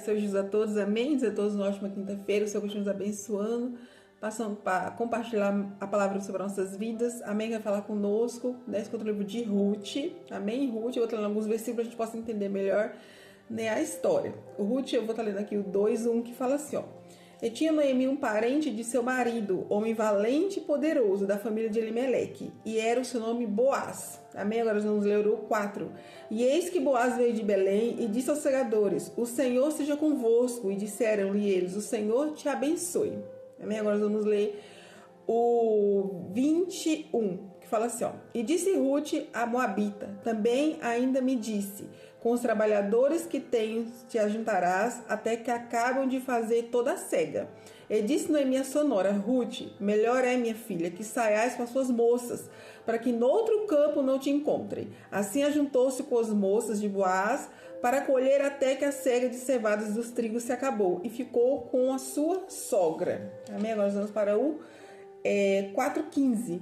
Senhor Jesus a todos, amém? Dizer a todos uma ótima quinta-feira, o Senhor continua nos abençoando, passando para compartilhar a palavra sobre nossas vidas, amém? Vai falar conosco, escuta o livro de Ruth, amém? Ruth, eu vou estar lendo alguns versículos para a gente possa entender melhor, né, a história. O Ruth, eu vou estar lendo aqui o 2:1, que fala assim, ó. E tinha Noemi um parente de seu marido, homem valente e poderoso, da família de Elimeleque, e era o seu nome Boaz. Amém? Agora nós vamos ler o 4. E eis que Boaz veio de Belém e disse aos segadores: o Senhor seja convosco. E disseram-lhe eles: o Senhor te abençoe. Amém? Agora nós vamos ler o 21, que fala assim, ó. E disse Ruth a Moabita: também ainda me disse: com os trabalhadores que tens te ajuntarás, até que acabam de fazer toda a cega. E disse Noemi a sua nora: Ruth, melhor é, minha filha, que saiais com as suas moças, para que noutro campo não te encontrem. Assim ajuntou-se com as moças de Boaz, para colher até que a cega de cevadas dos trigos se acabou, e ficou com a sua sogra. Amém? Agora nós vamos para o 4:15.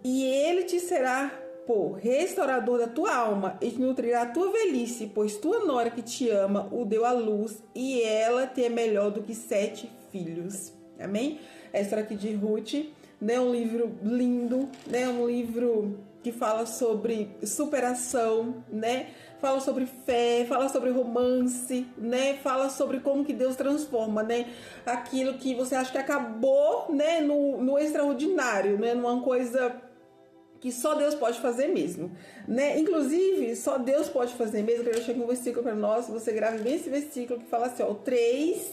E ele te será por restaurador da tua alma, e te nutrirá a tua velhice, pois tua nora que te ama o deu à luz, e ela te é melhor do que 7 filhos. Amém? Essa história aqui de Ruth, né? Um livro lindo, né? Um livro que fala sobre superação, né? Fala sobre fé, fala sobre romance, né? Fala sobre como que Deus transforma, né? Aquilo que você acha que acabou, né? No extraordinário, né? Numa coisa que só Deus pode fazer mesmo, né? Inclusive, só Deus pode fazer mesmo. Eu quero deixar aqui um versículo para nós, você grave bem esse versículo que fala assim, ó, o 3,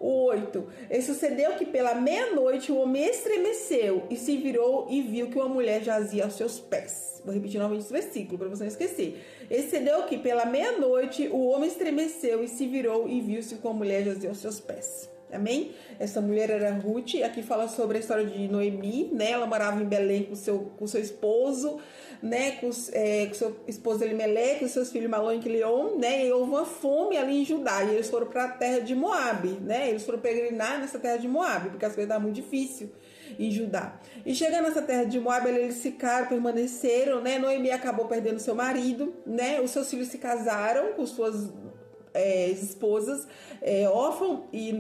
o 8. E sucedeu que pela meia-noite o homem estremeceu e se virou e viu que uma mulher jazia aos seus pés. Vou repetir novamente esse versículo para você não esquecer. E sucedeu que pela meia-noite o homem estremeceu e se virou e viu-se que uma mulher jazia aos seus pés. Amém? Essa mulher era Ruth. Aqui fala sobre a história de Noemi, né? Ela morava em Belém com seu esposo, né? Com seu esposo Elimeleque, com seus filhos Malom e Quilion, né? E houve uma fome ali em Judá, e eles foram para a terra de Moabe, né? Eles foram peregrinar nessa terra de Moabe, porque as coisas estavam muito difíceis em Judá. E chegando nessa terra de Moabe, eles ficaram, permaneceram, né? Noemi acabou perdendo seu marido, né? Os seus filhos se casaram com suas esposas, Orfã e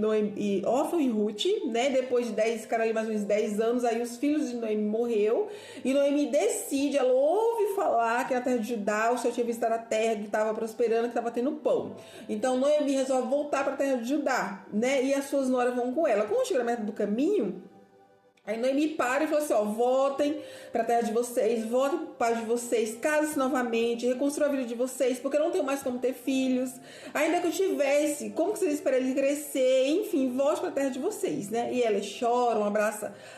Ruth, né? Depois de 10, ficaram ali mais ou menos 10 anos, aí os filhos de Noemi morreu, e Noemi decide, ela ouve falar que na terra de Judá o Senhor tinha visitado a terra que estava prosperando, que estava tendo pão. Então Noemi resolve voltar para a terra de Judá, né? E as suas noras vão com ela. Quando chega na metade do caminho, aí Noemi para e fala assim, ó, voltem para a terra de vocês, voltem para o pai de vocês, casem-se novamente, reconstruam a vida de vocês, porque eu não tenho mais como ter filhos, ainda que eu tivesse, como que vocês esperam ele crescer, enfim, volte para a terra de vocês, né? E elas choram,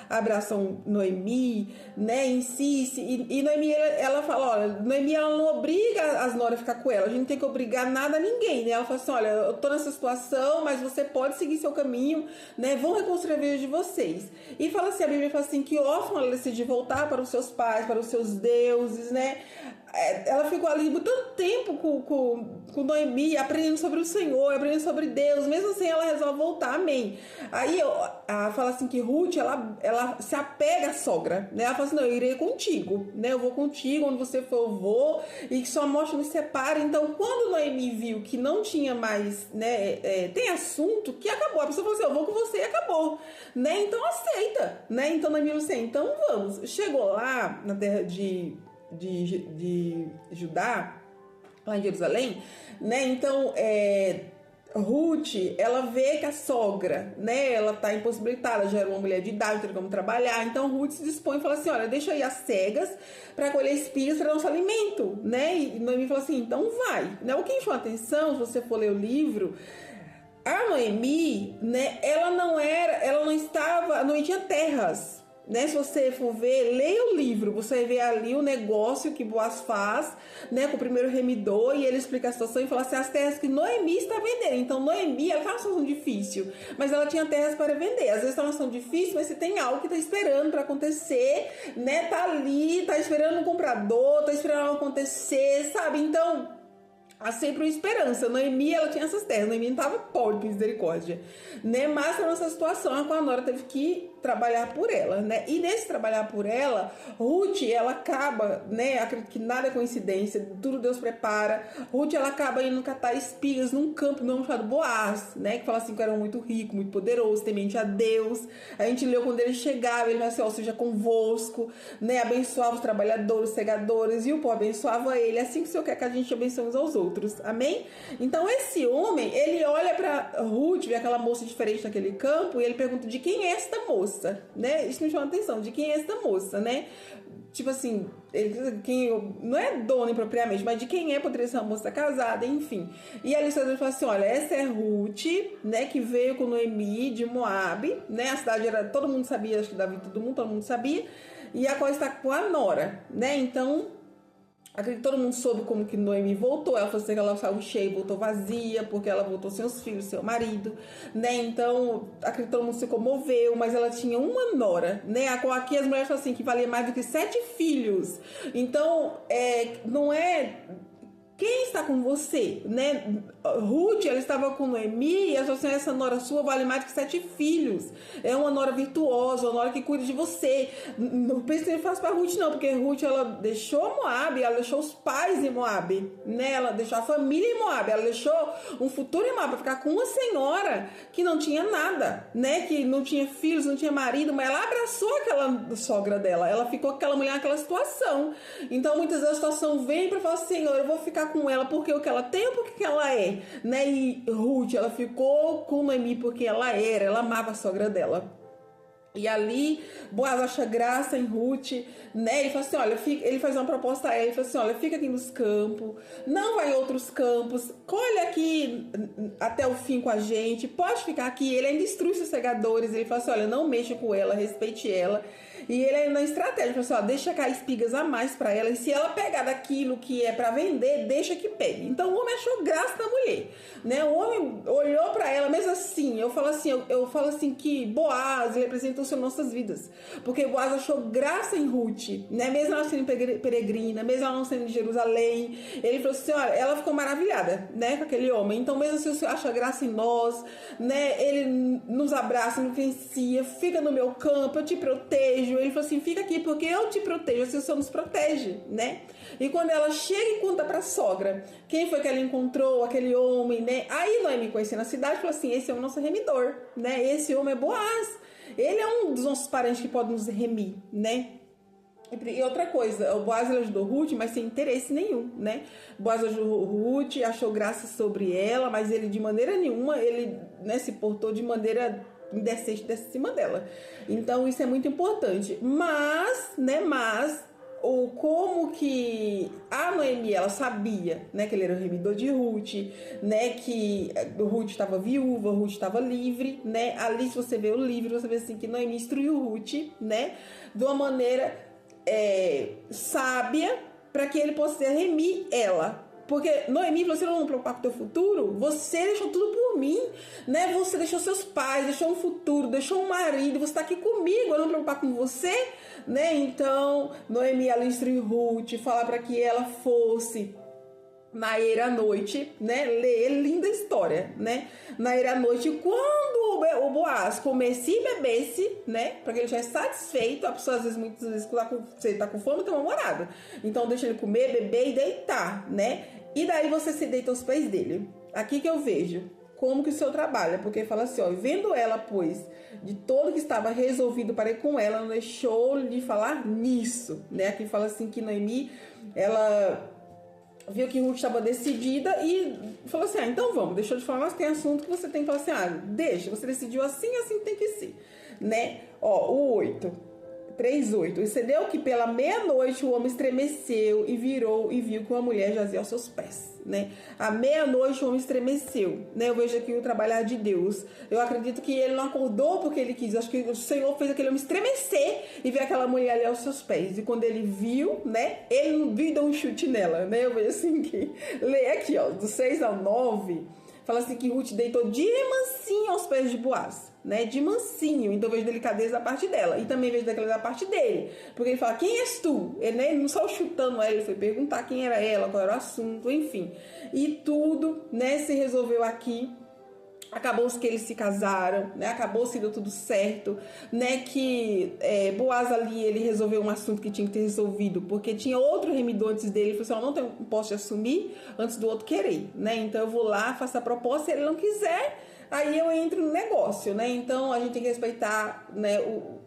abraçam Noemi, né, insiste, e Noemi, ela fala, olha, Noemi, ela não obriga as noras a ficar com ela, a gente não tem que obrigar nada a ninguém, né? Ela fala assim, olha, eu tô nessa situação, mas você pode seguir seu caminho, né? Vão reconstruir a vida de vocês. E fala assim, a Bíblia fala assim, que Orfã, ela decidiu voltar para os seus pais, para os seus deuses, né? Ela ficou ali muito tempo com Noemi, aprendendo sobre o Senhor, aprendendo sobre Deus. Mesmo assim, ela resolve voltar, amém. Aí fala assim que Ruth, ela se apega à sogra, né? Ela fala assim, não, eu irei contigo, né? Eu vou contigo, onde você for, eu vou, e que sua morte nos separe. Então, quando Noemi viu que não tinha mais, né, tem assunto, que acabou. A pessoa falou assim, eu vou com você, e acabou, né? Então, aceita, né? Então, Noemi falou assim, então vamos. Chegou lá na terra de Judá, lá em Jerusalém, né? Então, Ruth, ela vê que a sogra, né, ela tá impossibilitada, já era uma mulher de idade, não tem como trabalhar. Então Ruth se dispõe e fala assim, olha, deixa aí as cegas para colher espigas para nosso alimento, né? E Noemi fala assim, então vai, né? O que chama atenção, se você for ler o livro, a Noemi, né, ela não tinha terras, né? Se você for ver, leia o livro, você vai ver ali o negócio que Boaz faz, né, com o primeiro remidor, e ele explica a situação e fala assim, as terras que Noemi está vendendo. Então Noemi, ela está numa situação difícil, mas ela tinha terras para vender. Às vezes está numa situação difícil, mas você tem algo que está esperando para acontecer, né? Tá ali, tá esperando um comprador, tá esperando algo acontecer, sabe? Então há sempre uma esperança. Noemi, ela tinha essas terras, Noemi não estava pobre, por misericórdia, né? Mas a nossa situação, a Nora teve que trabalhar por ela, né? E nesse trabalhar por ela, Ruth, ela acaba, né? Acredito que nada é coincidência, tudo Deus prepara. Ruth, ela acaba indo catar espigas num campo não chamado Boaz, né? Que fala assim que era muito rico, muito poderoso, temente a Deus. A gente leu quando ele chegava, ele vai assim, ó, seja convosco, né? Abençoava os trabalhadores, os segadores, e o povo abençoava ele, assim que o Senhor quer que a gente abençoe uns aos outros, amém? Então esse homem, ele olha pra Ruth, vê aquela moça diferente naquele campo, e ele pergunta de quem é esta moça, né? Isso me chama a atenção, de quem é esta moça, né? Tipo assim, quem, não é dona propriamente, mas de quem é, poderia ser uma moça casada, enfim. E a Eliseu fala assim, olha, essa é Ruth, né, que veio com Noemi de Moabe, né? A cidade era, todo mundo sabia, acho que Davi, todo mundo sabia, e a qual está com a Nora, né? Então, acredito que todo mundo soube como que Noemi voltou. Ela falou assim que ela saiu cheia e voltou vazia, porque ela voltou sem os filhos, seu marido, né? Então, acredito que todo mundo se comoveu, mas ela tinha uma nora, né? Aqui as mulheres falam assim, que valia mais do que 7 filhos. Então, não é... Quem está com você, né? Ruth, ela estava com Noemi e ela falou assim, essa nora sua vale mais do que 7 filhos. É uma nora virtuosa, uma nora que cuida de você. Não pense que faz para Ruth não, porque Ruth, ela deixou Moabe, ela deixou os pais em Moabe, né? Ela deixou a família em Moabe, ela deixou um futuro em Moabe para ficar com uma senhora que não tinha nada, né? Que não tinha filhos, não tinha marido, mas ela abraçou aquela sogra dela. Ela ficou com aquela mulher naquela situação. Então, muitas vezes a situação vem para falar, Senhor, eu vou ficar com ela porque o que ela tem ou porque que ela é, né? E Ruth, ela ficou com Noemi porque ela amava a sogra dela. E ali, Boaz acha graça em Ruth, né? Ele fala assim, olha, ele faz uma proposta a ela, ele fala assim, olha, fica aqui nos campos, não vai em outros campos, colhe aqui até o fim com a gente, pode ficar aqui. Ele ainda instrui seus segadores, ele fala assim, olha, não mexa com ela, respeite ela. E ele ainda na estratégia, fala assim, ó, deixa cair espigas a mais para ela, e se ela pegar daquilo que é para vender, deixa que pegue. Então o homem achou graça na mulher, né? O homem olhou para ela, mesmo assim, eu falo assim que Boaz representa as nossas vidas, porque Boaz achou graça em Ruth, né? Mesmo ela sendo peregrina, mesmo ela não sendo de Jerusalém, ele falou assim, olha, ela ficou maravilhada, né, com aquele homem. Então mesmo assim o Senhor acha graça em nós, né? Ele nos abraça, nos influencia, fica no meu campo, eu te protejo. Ele falou assim, fica aqui porque eu te protejo, assim o Senhor nos protege, né? E quando ela chega e conta pra sogra quem foi que ela encontrou, aquele homem, né? Aí Noemi, conhecendo a cidade, falou assim, esse é o nosso remidor, né? Esse homem é Boaz. Ele é um dos nossos parentes que pode nos remir, né? E outra coisa, o Boaz ajudou Ruth, mas sem interesse nenhum, né? Boaz ajudou Ruth, achou graça sobre ela, mas ele de maneira nenhuma, ele, né, se portou de maneira indecente acima dela. Então isso é muito importante. Mas como que a Noemi, ela sabia, né, que ele era o remidor de Ruth, né, que Ruth estava viúva, Ruth estava livre, né? Ali, se você vê o livro, você vê assim que Noemi instruiu Ruth, né, de uma maneira sábia, para que ele possa remir ela. Porque Noemi, você não preocupar com o teu futuro, você deixou tudo por mim, né? Você deixou seus pais, deixou um futuro, deixou um marido, você está aqui comigo, eu não me preocupar com você, né? Então, Noemi, ela instruiu Ruth, falar para que ela fosse na eira à noite, né? Ler linda história, né? Na eira à noite, quando o Boaz comesse e bebesse, né? Para que ele estivesse satisfeito. A pessoa, às vezes, muitas vezes, você tá com fome, tem uma morada. Então, deixa ele comer, beber e deitar, né? E daí você se deita aos pés dele. Aqui que eu vejo como que o Senhor trabalha, porque fala assim, ó, vendo ela, pois, de todo que estava resolvido para ir com ela, não deixou de falar nisso, né? Aqui fala assim que Noemi, ela viu que Ruth estava decidida e falou assim, então vamos, deixou de falar, mas tem assunto que você tem que falar assim, deixa, você decidiu assim, assim tem que ser, né? Ó, o 3:8, excedeu que pela meia-noite o homem estremeceu e virou e viu que uma mulher jazia aos seus pés, né? À meia-noite o homem estremeceu, né? Eu vejo aqui o trabalhar de Deus. Eu acredito que ele não acordou porque ele quis. Eu acho que o Senhor fez aquele homem estremecer e ver aquela mulher ali aos seus pés. E quando ele viu, né? Ele não viu e deu um chute nela, né? Eu vejo assim que... Lê aqui, ó, do 6 ao 9... fala assim que Ruth deitou de mansinho aos pés de Boaz, né? De mansinho. Então vejo delicadeza da parte dela. E também vejo delicadeza da parte dele. Porque ele fala, quem és tu? Ele, né? Ele não só chutando ela, ele foi perguntar quem era ela, qual era o assunto, enfim. E tudo, né, se resolveu aqui. Acabou-se que eles se casaram, né? Acabou-se deu tudo certo, né? Que Boaz ali, ele resolveu um assunto que tinha que ter resolvido, porque tinha outro remidor antes dele. Ele falou assim, eu não posso assumir antes do outro querer, né? Então eu vou lá, faço a proposta, se ele não quiser, aí eu entro no negócio, né? Então a gente tem que respeitar, né, o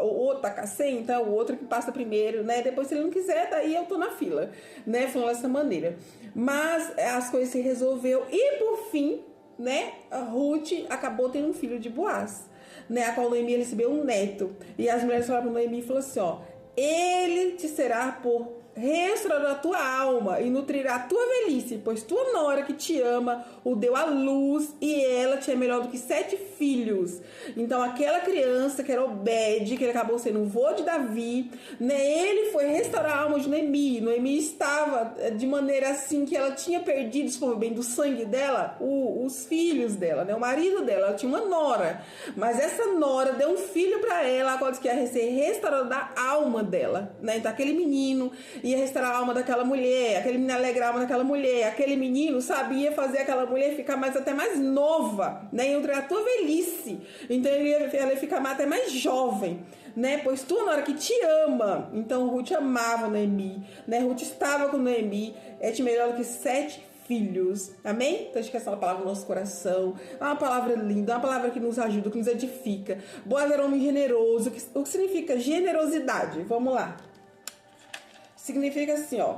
outro tá cacém, então o outro que passa primeiro, né? Depois, se ele não quiser, daí eu tô na fila, né? Falando dessa maneira. Mas as coisas se resolveu e por fim, né, a Ruth acabou tendo um filho de Boaz, né, a qual Noemi recebeu um neto. E as mulheres falaram para Noemi e falaram assim, ó, ele te será por restaurar a tua alma e nutrirá a tua velhice, pois tua nora que te ama o deu à luz e ela te é melhor do que 7 filhos. Então aquela criança que era Obed, que ele acabou sendo o vô de Davi, né, ele foi restaurar a alma de Noemi. Noemi estava de maneira assim que ela tinha perdido, se for bem do sangue dela, os filhos dela, né, o marido dela. Ela tinha uma nora, mas essa nora deu um filho para ela, agora que ia ser restaurada da alma dela, né? Então aquele menino ia restaurar a alma daquela mulher, aquele menino alegrar a alma daquela mulher, aquele menino sabia fazer aquela mulher ficar até mais nova, né? E a tua velhice. Então ela ia ficar até mais jovem, né? Pois tu, na hora que te ama. Então Ruth amava Noemi, né? Ruth estava com Noemi, te melhor do que 7 filhos, amém? Então a gente quer essa palavra no nosso coração, é uma palavra linda, é uma palavra que nos ajuda, que nos edifica. Boaz era um homem generoso. O que significa generosidade? Vamos lá. Significa assim, ó,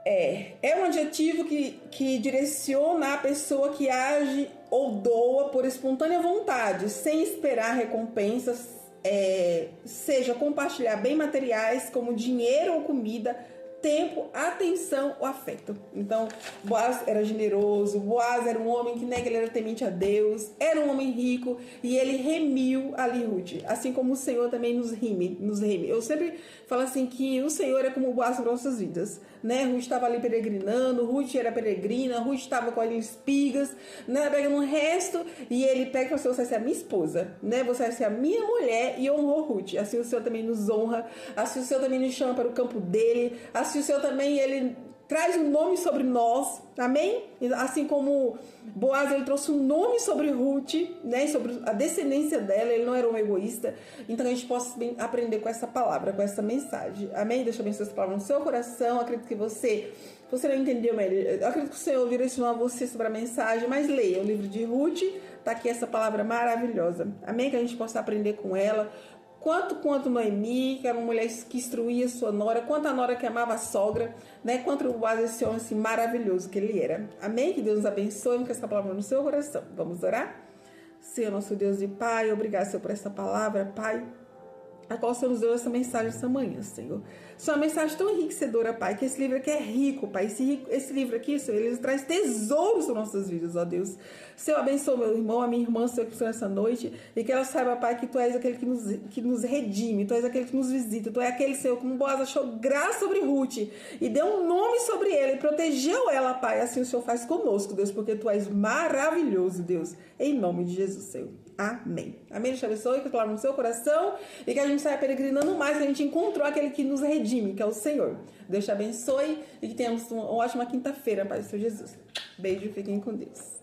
é um adjetivo que direciona a pessoa que age ou doa por espontânea vontade, sem esperar recompensas, seja compartilhar bem materiais como dinheiro ou comida, tempo, atenção ou afeto. Então, Boaz era generoso, Boaz era um homem que, né, que ele era temente a Deus, era um homem rico e ele remiu ali Ruth, assim como o Senhor também nos reme. Eu sempre falo assim que o Senhor é como o Boaz para nossas vidas, né? Ruth estava ali peregrinando, Ruth era peregrina, Ruth estava com as espigas, né, pegando um resto e ele pega e fala assim, você vai ser a minha esposa, né? Você vai ser a minha mulher, e honrou Ruth. Assim o Senhor também nos honra, assim o Senhor também nos chama para o campo dele, assim o Senhor também, ele traz um nome sobre nós, amém? Assim como Boaz, ele trouxe um nome sobre Ruth, né? Sobre a descendência dela, ele não era um egoísta. Então a gente possa aprender com essa palavra, com essa mensagem, amém? Deixa eu abençoar essa palavra no seu coração. Acredito que você não entendeu melhor, eu acredito que o Senhor direcionou a você sobre a mensagem, mas leia o livro de Ruth, tá aqui essa palavra maravilhosa, amém? Que a gente possa aprender com ela. Quanto Noemi, que era uma mulher que instruía sua nora, quanto a nora que amava a sogra, né? Quanto o Boaz, esse homem assim, maravilhoso que ele era. Amém? Que Deus nos abençoe com essa palavra no seu coração. Vamos orar? Senhor, nosso Deus e Pai, obrigado, Senhor, por essa palavra, Pai, a qual o Senhor nos deu essa mensagem essa manhã, Senhor. Isso é uma mensagem tão enriquecedora, Pai, que esse livro aqui é rico, Pai. Esse livro aqui, Senhor, ele traz tesouros para nossas vidas, ó Deus. Senhor, abençoa meu irmão, a minha irmã, Senhor, que estão nessa noite, e que ela saiba, Pai, que Tu és aquele que nos redime, Tu és aquele que nos visita, Tu és aquele, Senhor, como Boaz achou graça sobre Ruth, e deu um nome sobre ela, e protegeu ela, Pai. Assim o Senhor faz conosco, Deus, porque Tu és maravilhoso, Deus. Em nome de Jesus, Senhor. Amém. Amém. Deus te abençoe, que a palavra no seu coração, e que a gente saia peregrinando mais, que a gente encontrou aquele que nos redime, que é o Senhor. Deus te abençoe e que tenhamos uma ótima quinta-feira, Pai do Senhor Jesus. Beijo e fiquem com Deus.